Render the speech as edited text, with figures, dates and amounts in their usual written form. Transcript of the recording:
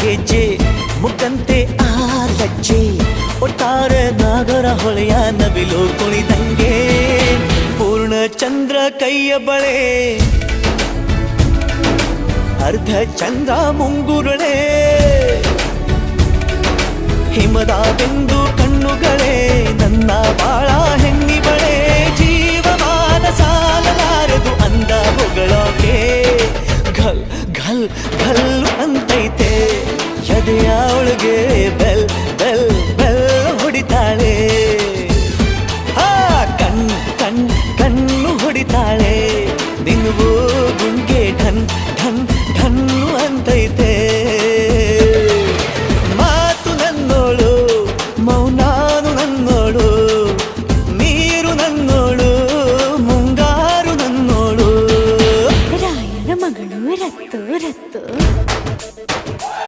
ಗೆಜ್ಜೆ ಮುಖಂತೆ ಆ ಲಜ್ಜೆ ಒಟ್ಟಾರೆ ನಾಗರ ಹೊಳೆಯ ನವಿಲು ಕುಣಿದಂಗೆ ಪೂರ್ಣ ಚಂದ್ರ ಕೈಯ ಬಳೆ ಅರ್ಧ ಚಂದ್ರ ಮುಂಗುರುಳೆ ಹಿಮದ ಬಿಂದು